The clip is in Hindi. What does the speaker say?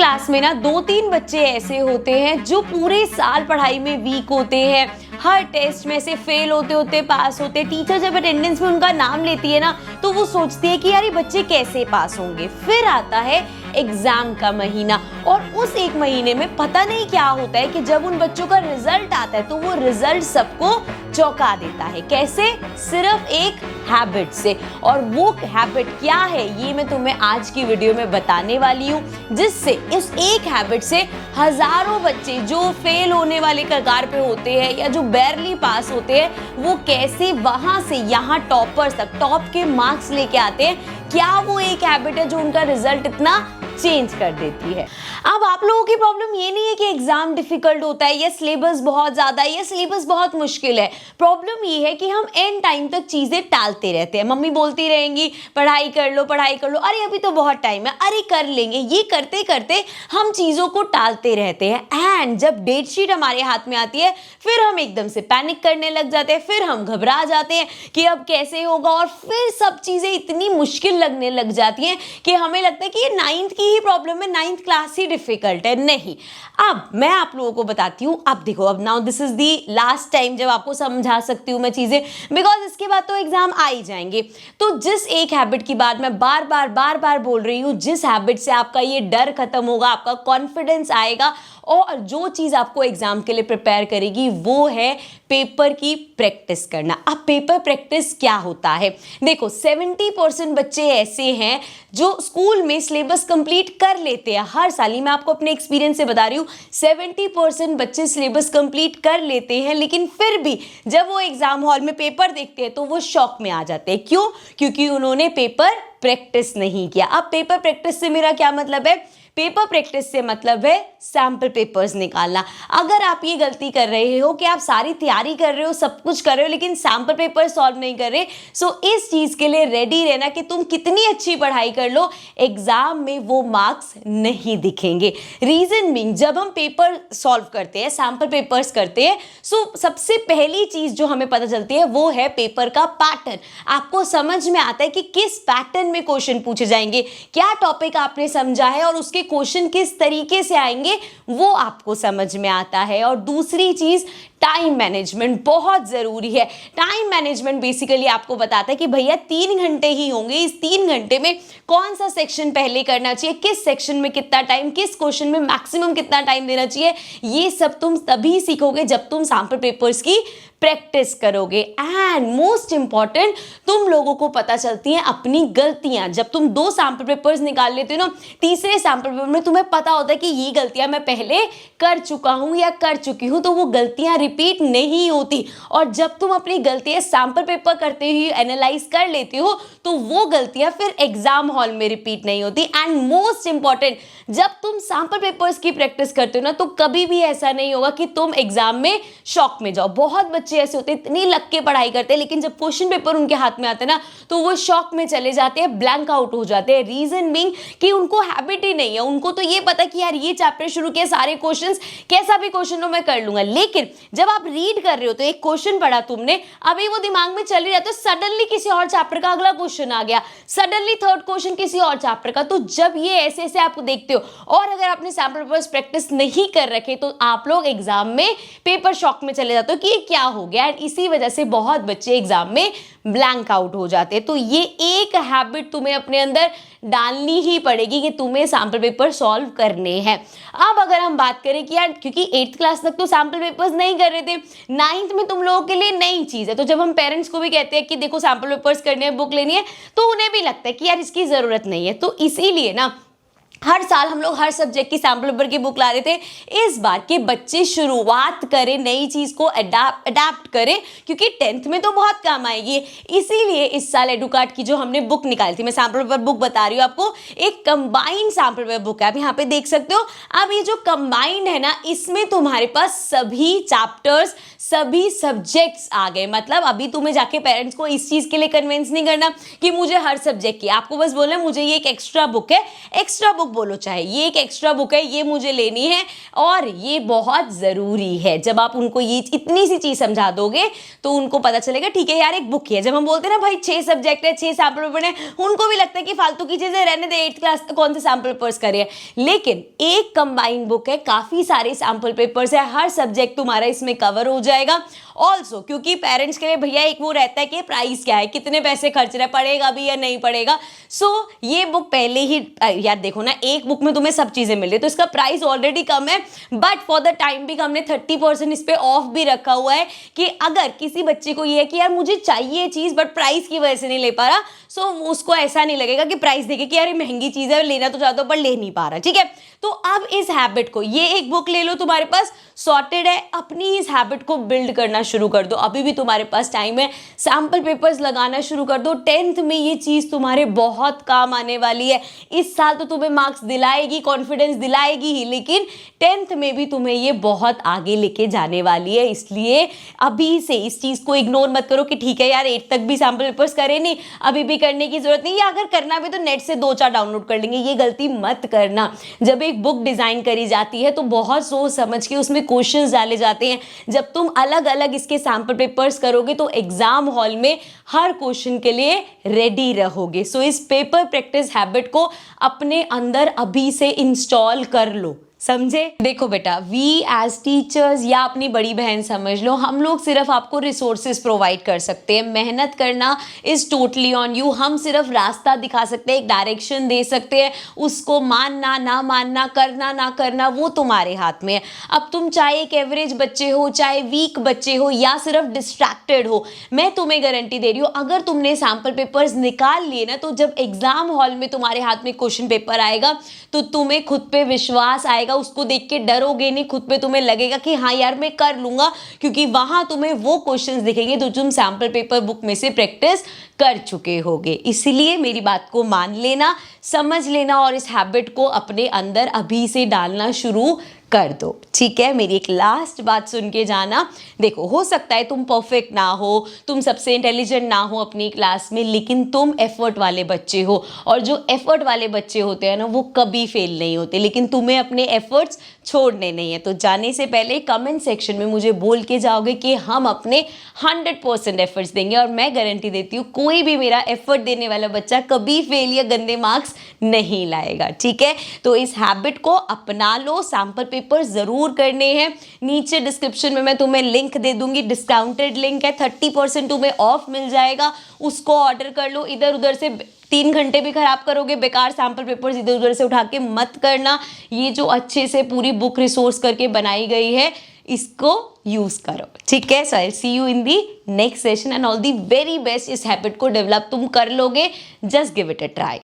क्लास में ना 2-3 बच्चे ऐसे होते हैं जो पूरे साल पढ़ाई में वीक होते हैं, हर टेस्ट में से फेल होते होते पास होते। टीचर जब अटेंडेंस में उनका नाम लेती है ना तो वो सोचती है कि यार ये बच्चे कैसे पास होंगे। फिर आता है एग्जाम का महीना और उस एक महीने में पता नहीं क्या होता है कि जब उन बच्चों का रिजल्ट आता है तो वो रिजल्ट सबको चौंका देता है। कैसे? सिर्फ एक हैबिट से। और वो हैबिट क्या है ये मैं तुम्हें आज की वीडियो में बताने वाली हूँ, जिससे इस एक हैबिट से हजारों बच्चे जो फेल होने वाले कगार पे होते हैं या जो बैरली पास होते हैं वो कैसे वहां से यहाँ टॉपर्स तक टॉप के मार्क्स लेके आते हैं। क्या वो एक हैबिट है जो उनका रिजल्ट इतना चेंज कर देती है। अब आप लोगों की प्रॉब्लम ये नहीं है कि एग्जाम डिफिकल्ट होता है या सिलेबस बहुत ज्यादा है या सिलेबस बहुत मुश्किल है। प्रॉब्लम ये है कि हम एंड टाइम तक चीजें टालते रहते हैं। मम्मी बोलती रहेंगी पढ़ाई कर लो, अरे अभी तो बहुत टाइम है, अरे कर लेंगे। ये करते करते हम चीजों को टालते रहते हैं एंड जब डेट शीट हमारे हाथ में आती है फिर हम एकदम से पैनिक करने लग जाते हैं, फिर हम घबरा जाते हैं कि अब कैसे होगा और फिर सब चीजें इतनी मुश्किल लगने लग जाती हैं कि हमें लगता है कि ये 9th की ही प्रॉब्लम है, 9th क्लास ही डिफिकल्ट है। नहीं, अब मैं आप लोगों को बताती हूँ। अब देखो, अब now this is the last time जब आपको समझा सकती हूँ मैं चीजें, बिकॉज इसके बाद तो एग्जाम आ ही जाएंगे। तो जिस एक हैबिट की बात मैं बार बार बोल रही हूँ, जिस हैबिट से आपका ये डर खत्म होगा, आपका कॉन्फिडेंस आएगा और जो चीज आपको एग्जाम के लिए प्रिपेयर करेगी वो है पेपर की प्रैक्टिस करना। अब पेपर प्रैक्टिस क्या होता है? देखो, 70% बच्चे ऐसे हैं जो स्कूल में सिलेबस कंप्लीट कर लेते हैं हर साल ही। मैं आपको अपने एक्सपीरियंस से बता रही हूँ, 70% बच्चे सिलेबस कंप्लीट कर लेते हैं, लेकिन फिर भी जब वो एग्जाम हॉल में पेपर देखते हैं तो वो शॉक में आ जाते हैं। क्यों? क्योंकि उन्होंने पेपर प्रैक्टिस नहीं किया। अब पेपर प्रैक्टिस से मेरा क्या मतलब है? पेपर प्रैक्टिस से मतलब है सैंपल पेपर्स निकालना। अगर आप ये गलती कर रहे हो कि आप सारी तैयारी कर रहे हो, सब कुछ कर रहे हो, लेकिन सैंपल पेपर सॉल्व नहीं कर रहे, सो इस चीज के लिए रेडी रहना कि तुम कितनी अच्छी पढ़ाई कर लो, एग्जाम में वो मार्क्स नहीं दिखेंगे। रीजन बीइंग, जब हम पेपर सॉल्व करते हैं, सैंपल पेपर्स करते हैं, सो सबसे पहली चीज जो हमें पता चलती है वो है पेपर का पैटर्न। आपको समझ में आता है कि किस पैटर्न में क्वेश्चन पूछे जाएंगे, क्या टॉपिक आपने समझा है और उसके क्वेश्चन किस तरीके से आएंगे वो आपको समझ में आता है। और दूसरी चीज, टाइम मैनेजमेंट बहुत जरूरी है। टाइम मैनेजमेंट बेसिकली आपको बताता है कि भैया 3 घंटे ही होंगे, इस 3 घंटे में कौन सा सेक्शन पहले करना चाहिए, किस सेक्शन में कितना टाइम, किस क्वेश्चन में मैक्सिमम कितना टाइम देना चाहिए। ये सब तुम तभी सीखोगे जब तुम सैंपल पेपर्स की प्रैक्टिस करोगे। एंड मोस्ट इंपॉर्टेंट, तुम लोगों को पता चलती हैं अपनी गलतियां। जब तुम 2 सैंपल पेपर्स निकाल लेते हो ना, तीसरे सैंपल पेपर में तुम्हें पता होता है कि ये गलतियां मैं पहले कर चुका हूं या कर चुकी हूं, तो वो गलतियां रिपीट नहीं होती। और जब तुम अपनी गलतियां सैंपल पेपर करते हुए एनालाइज कर लेते हो तो वो गलतियां फिर एग्जाम हॉल में रिपीट नहीं होती। एंड मोस्ट इंपॉर्टेंट, जब तुम सैंपल पेपर्स की प्रैक्टिस करते हो ना तो कभी भी ऐसा नहीं होगा कि तुम एग्जाम में शॉक में जाओ। बहुत बच्चे ऐसे होते हैं, इतनी लग के पढ़ाई करते हैं, लेकिन जब क्वेश्चन पेपर उनके हाथ में आते हैं ना तो वो शॉक में चले जाते हैं, ब्लैंक आउट हो जाते हैं। रीजन बीइंग कि उनको हैबिट ही नहीं है। उनको तो ये पता कि यार ये चैप्टर शुरू किया, सारे क्वेश्चंस, कैसा भी क्वेश्चन हो मैं कर लूंगा। लेकिन जब आप रीड कर रहे हो तो एक क्वेश्चन पढ़ा तुमने, अभी वो दिमाग में चल ही रहा, तो सडनली किसी और चैप्टर का अगला क्वेश्चन आ गया, सडनली थर्ड क्वेश्चन किसी और चैप्टर का। तो जब ये ऐसे ऐसे आप देखते हो और अगर आपने सैंपल पेपर्स प्रैक्टिस नहीं कर रखे तो आप लोग एग्जाम में पेपर शॉक में चले जाते हो कि ये क्या हो गया। एंड इसी वजह से बहुत बच्चे एग्जाम में ब्लैंक आउट हो जाते हैं। तो ये एक हैबिट तुम्हें अपने अंदर डालनी ही पड़ेगी कि तुम्हें सैंपल पेपर सॉल्व करने हैं। अब अगर हम बात करें कि यार क्योंकि 8th क्लास तक तो सैंपल पेपर्स नहीं कर रहे थे, 9th में तुम लोगों के लिए नई चीज है, तो जब हम पेरेंट्स को भी कहते हैं कि देखो सैंपल पेपर्स करने हैं, बुक लेनी है, तो उन्हें भी लगता है कि यार इसकी जरूरत नहीं है। तो इसीलिए ना हर साल हम लोग हर सब्जेक्ट की सैंपल पेपर की बुक ला रहे थे। इस बार के बच्चे शुरुआत करें, नई चीज को अडाप्ट करें, क्योंकि 10th में तो बहुत काम आएगी। इसीलिए इस साल एडुकार्ट की जो हमने बुक निकाली थी, मैं सैंपल पेपर बुक बता रही हूँ आपको, एक कंबाइंड सैंपल पेपर बुक है। आप यहाँ पे देख सकते हो। अब ये जो कंबाइंड है ना, इसमें तुम्हारे पास सभी चैप्टर्स, सभी सब्जेक्ट्स आ गए। मतलब अभी तुम्हें जाके पेरेंट्स को इस चीज के लिए कन्विंस नहीं करना कि मुझे हर सब्जेक्ट की, आपको बस बोलना मुझे ये एक एक्स्ट्रा बुक है, एक्स्ट्रा बुक बोलो चाहे, ये एक एक्स्ट्रा बुक है, ये मुझे लेनी है और ये बहुत ज़रूरी है। जब आप उनको ये इतनी सी चीज़ समझा दोगे तो उनको पता चलेगा ठीक है यार एक बुक ही है। जब हम बोलते हैं ना भाई 6 सब्जेक्ट है, 6 सैम्पल पेपर है, उनको भी लगता है कि फालतू की चीज़ें रहने दे, 8th क्लास तक कौन से सैम्पल पेपर्स करे। लेकिन एक कंबाइंड बुक है, काफ़ी सारे सैम्पल पेपर्स है, हर सब्जेक्ट तुम्हारा इसमें कवर हो जाएगा। ऑल्सो क्योंकि पेरेंट्स के लिए भैया एक वो रहता है कि प्राइस क्या है, कितने पैसे खर्च रहे, पड़ेगा भी या नहीं पड़ेगा। सो ये बुक पहले ही यार देखो ना, एक बुक में तुम्हें सब चीज़ें मिल रही है तो इसका प्राइस ऑलरेडी कम है, बट फॉर द टाइम भी हमने 30% इस पे ऑफ भी रखा हुआ है कि अगर किसी बच्चे को ये है कि यार मुझे चाहिए चीज़ बट प्राइस की वजह से नहीं ले पा रहा, सो उसको ऐसा नहीं लगेगा कि प्राइस देखे कि यार ये महंगी चीज़ है, लेना तो चाहता हूँ पर ले नहीं पा रहा। ठीक है, तो अब इस हैबिट को, ये एक बुक ले लो, तुम्हारे पास सॉर्टेड है, अपनी इस हैबिट को बिल्ड करना शुरू कर दो। अभी भी तुम्हारे पास टाइम है, सैम्पल पेपर्स लगाना शुरू कर दो। 10th में ये चीज़ तुम्हारे बहुत काम आने वाली है। इस साल तो तुम्हें मार्क्स दिलाएगी, कॉन्फिडेंस दिलाएगी ही, लेकिन 10th में भी तुम्हें ये बहुत आगे लेके जाने वाली है। इसलिए अभी से इस चीज़ को इग्नोर मत करो कि ठीक है यार 8th तक भी सैम्पल पेपर्स करे नहीं, अभी भी करने की जरूरत नहीं, या अगर करना भी तो नेट से 2-4 डाउनलोड कर लेंगे। ये गलती मत करना। जब एक बुक डिज़ाइन करी जाती है तो बहुत सोच समझ के उसमें क्वेश्चंस डाले जाते हैं। जब तुम अलग अलग इसके सैम्पल पेपर्स करोगे तो एग्जाम हॉल में हर क्वेश्चन के लिए रेडी रहोगे। सो इस पेपर प्रैक्टिस हैबिट को अपने अंदर अभी से इंस्टॉल कर लो, समझे। देखो बेटा, वी एज टीचर्स या अपनी बड़ी बहन समझ लो, हम लोग सिर्फ आपको रिसोर्सेज प्रोवाइड कर सकते हैं। मेहनत करना इज टोटली ऑन यू। हम सिर्फ रास्ता दिखा सकते हैं, एक डायरेक्शन दे सकते हैं, उसको मानना ना मानना, करना ना करना वो तुम्हारे हाथ में है। अब तुम चाहे एक एवरेज बच्चे हो, चाहे वीक बच्चे हो, या सिर्फ डिस्ट्रैक्टेड हो, मैं तुम्हें गारंटी दे रही हूँ अगर तुमने सैम्पल पेपर्स निकाल लिए ना, तो जब एग्जाम हॉल में तुम्हारे हाथ में क्वेश्चन पेपर आएगा तो तुम्हें खुद पे विश्वास आएगा, उसको देख के डरोगे नहीं, खुद पे तुम्हें लगेगा कि हाँ यार मैं कर लूंगा, क्योंकि वहां तुम्हें वो क्वेश्चंस दिखेंगे तो तुम सैम्पल पेपर बुक में से प्रैक्टिस कर चुके होगे। इसलिए मेरी बात को मान लेना, समझ लेना और इस हैबिट को अपने अंदर अभी से डालना शुरू कर दो। ठीक है, मेरी एक लास्ट बात सुन के जाना। देखो, हो सकता है तुम परफेक्ट ना हो, तुम सबसे इंटेलिजेंट ना हो अपनी क्लास में, लेकिन तुम एफर्ट वाले बच्चे हो, और जो एफर्ट वाले बच्चे होते हैं ना वो कभी फेल नहीं होते। लेकिन तुम्हें अपने एफर्ट्स छोड़ने नहीं है। तो जाने से पहले कमेंट सेक्शन में मुझे बोल के जाओगे कि हम अपने 100% एफर्ट्स देंगे, और मैं गारंटी देती हूँ कोई भी मेरा एफर्ट देने वाला बच्चा कभी फेल या गंदे मार्क्स नहीं लाएगा। ठीक है, तो इस हैबिट को अपना लो। सैम्पल पेपर जरूर करने हैं। नीचे डिस्क्रिप्शन में मैं तुम्हें लिंक दे दूंगी, डिस्काउंटेड लिंक है, 30% तुम्हें ऑफ मिल जाएगा, उसको ऑर्डर कर लो। इधर उधर से 3 घंटे भी खराब करोगे, बेकार सैम्पल पेपर्स इधर उधर से उठा के मत करना। ये जो अच्छे से पूरी बुक रिसोर्स करके बनाई गई है, इसको यूज करो। ठीक है, so I see you in the next session and all the very best. इस हैबिट को डेवलप तुम कर लोगे, just give it a try.